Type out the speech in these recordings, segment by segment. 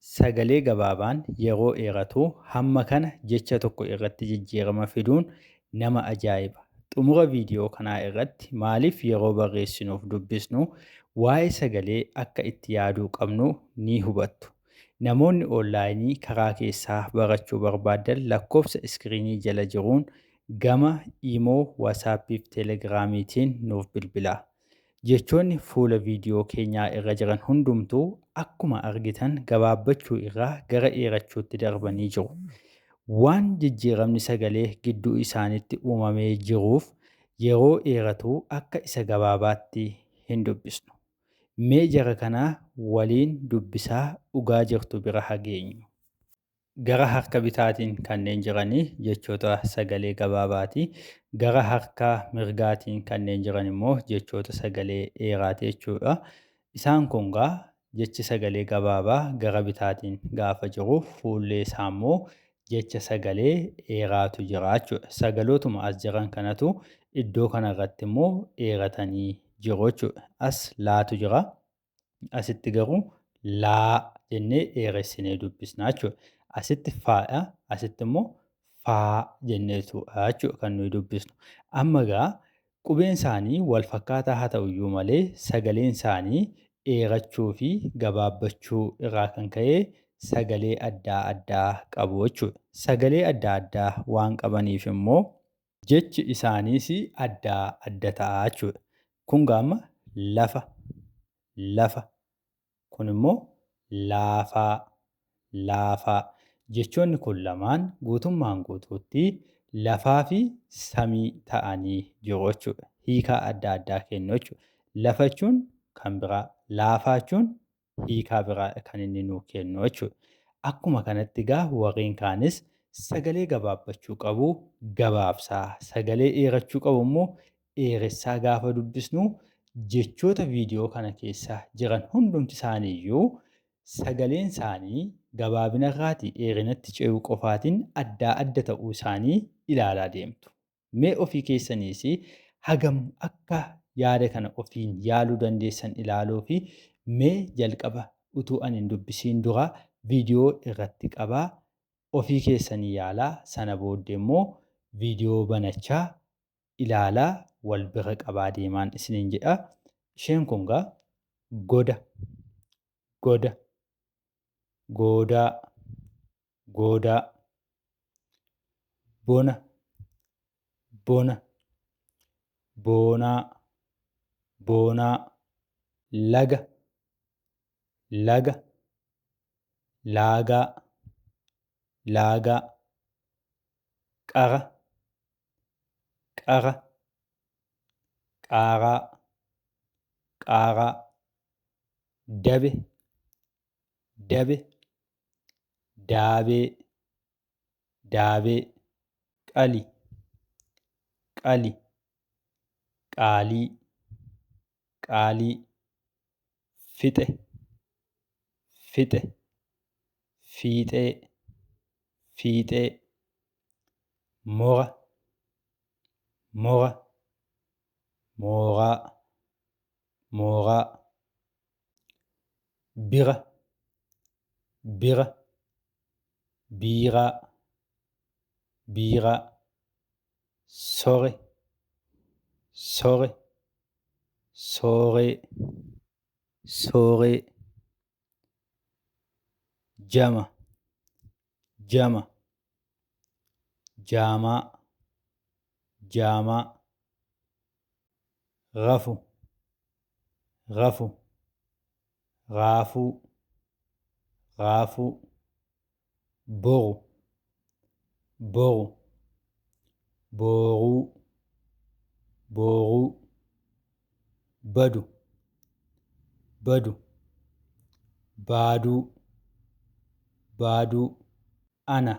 Sagalee gabaabaan yeroo dheeratu hamma kana jecha tokko irratti jijjiirama fiduun nama ajaa'iba! Xumura viidiyoo kanaa irratti maaliif yeroo barreessinuuf dubbisnu waa'ee sagalee akka itti yaaduu qabnu ni hubattu. Namoonni onlaayinii karaa keessaa barachuu barbaadan lakkoofsa iskiriinii jala jiruun gama Iimoo, Waatsaappii fi Teelegiraamiitiin nuuf bilbilaa. Jechoonni fuula viidiyoo keenyaa irra jiran hundumtuu akkuma argitan gabaabbachuu irraa gara dheerachuutti darbanii jiru. Waan jijjiiramni sagalee gidduu isaaniitti uumamee jiruuf yeroo dheeratu akka isa gabaabaatti hin dubbisnu. Mee jara kanaa waliin dubbisaa dhugaa jirtu bira haa geenyu. Gara harka bitaatiin kanneen jiranii jechoota sagalee gabaabaati. Gara harka mirgaatiin kanneen jiran immoo jechoota sagalee dheeraati jechuudha. Isaan kun jechi sagalee gabaabaa gara bitaatiin gaafa jiru fuullee isaa immoo jecha sagalee dheeraatu jira jechuudha. Sagalootuma as jiran kanatu iddoo kanarratti immoo dheeratanii jiru jechuudha. As laatu jira. Asitti garuu laa jennee dheeressinee dubbisna jechuudha. Asitti faadha. Asitti immoo faa jenneetudha jechuudha kan nuyi dubbisnu. Amma qubeen isaanii wal fakkaataa haa ta'u iyyuu malee sagaleen isaanii dheerachuu fi gabaabbachuu irraa kan ka'e sagalee adda addaa qabu jechuudha. Sagalee adda addaa waan qabaniif immoo jechi isaaniis adda adda ta'a jechuudha. Kun amma lafa, lafa. Kun immoo laafaa, laafaa. Jechoonni kun lamaan guutummaan guutuutti lafaa fi samii ta'anii jiru jechuudha. Hiikaa adda addaa kennu jechuudha. Lafa jechuun kan biraa, laafaa jechuun hiikaa biraa kan inni nuu kennu jechuudha. Akkuma kanatti warreen kaanis sagalee gabaabbachuu qabu gabaabsaa, sagalee dheerachuu qabu immoo dheeressaa gaafa dubbisnu jechoota viidiyoo kana keessa jiran hundumti isaanii iyyuu sagaleen isaanii gabaabina irraatii dheerinatti ce'uu qofaatiin adda adda ta'uu isaanii ilaalaa deemtu. Mee ofii keessaniis hagam akka yaada kana ofiin yaaluu dandeessan ilaaluu fi mee jalqaba utuu ani hin dubbisiin dura viidiyoo irratti qabaa ofii keessanii yaalaa sana booddee immoo viidiyoo banachaa ilaalaa wal bira qabaa deemaan isiniin jedha. Isheen kun goda, goda, goodaa, goodaa, bona, bona, boonaa, boonaa, laga, laga, laagaa, laagaa, qara, qara, qaaraa, qaaraa, dabe, dabe, daabee, daabee, qali, qali, qaalii, qaalii, fixe, fixe, fiixee, fiixee, mora, mora, mooraa, mooraa, bira, bira, biiraa, biiraa, sore, sore, sooree, sooree, jama, jama, jaamaa, jaamaa, rafu, rafu, raafuu, raafuu, boru, boru, booruu, booruu, badu, badu, baaduu, baaduu, ana,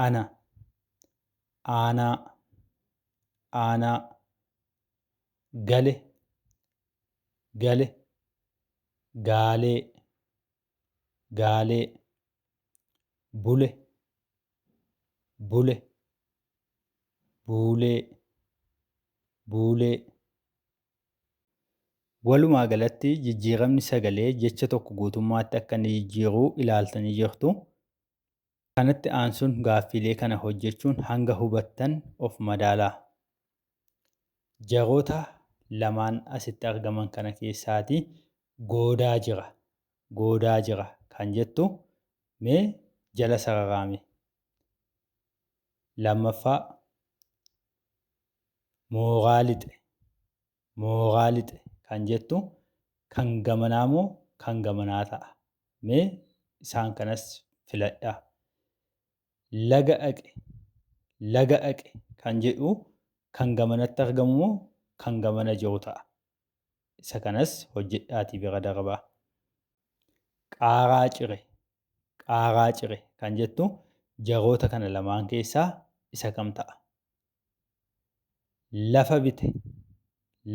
ana, aanaa, aanaa, gale, gale, gaalee, gaalee, bule, bule, buulee, buulee, Walumaa galatti jijjiiramni sagalee jecha tokko guutummaatti akka inni jijjiiruu ilaaltanii jirtu. Kanatti aansuun gaaffilee kana hojjechuun hanga hubattan of madaalaa. Jaroota lamaan asitti argaman kana keessaati goodaa jira kan jettu mee jala sararaami. Lammaffaa mooraa lixe kan jettu kan gamanaa moo kan gamanaa ta'a? Mee isaan kanas filadhaa. Laga dhaqe kan jedhu kan gamanatti argamu moo kan gamana jiru ta'a? Isa kanas hojjedhaatii bira darbaa. Qaaraa cire kan jettu jaroota kana lamaan keessaa isa kam ta'a?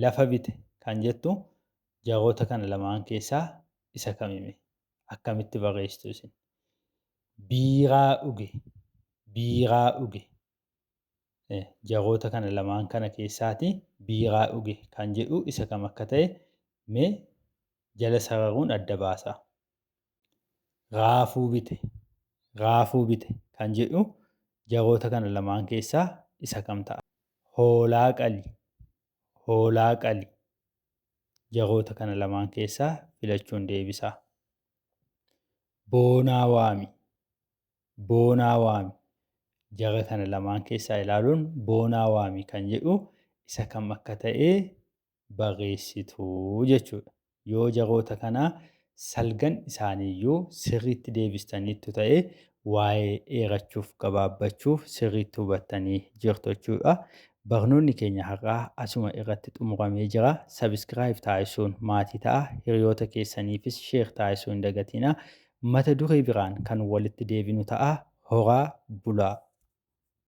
Lafa bite kan jettu jaroota kana lamaan keessaa isa kamimi? Akkamitti barreessitu isin? Biiraa dhuge jaroota kana lamaan kana keessaati biiraa dhuge kan jedhu isa kam akka ta'e mee jala sararuun adda baasaa. Raafuu bite kan jedhu jaroota kana lamaan keessaa isa kam ta'a? Hoolaa qali jaroota kana lamaan keessaa filachuun deebisaa. Boonaa waami jara kana lamaan keessaa ilaaluun boonaa waami kan jedhu isa kam akka ta'e barreessituu jechuudha. Yoo jaroota kanaa salgan isaaniiyyuu sirriitti deebistaniittu ta'e waa'ee dheerachuuf gabaabbachuuf sirriitti hubattanii jirtu jechuudha. Barnoonni keenya har'aa asuma irratti xumuramee jira. Sabiskiraayib taasisuun maatii ta'a. Hiriyoota keessaniifis sheer taasisuu hin dagatinaa. Mata duree biraan kan walitti deebinu ta'a. Horaa bulaa.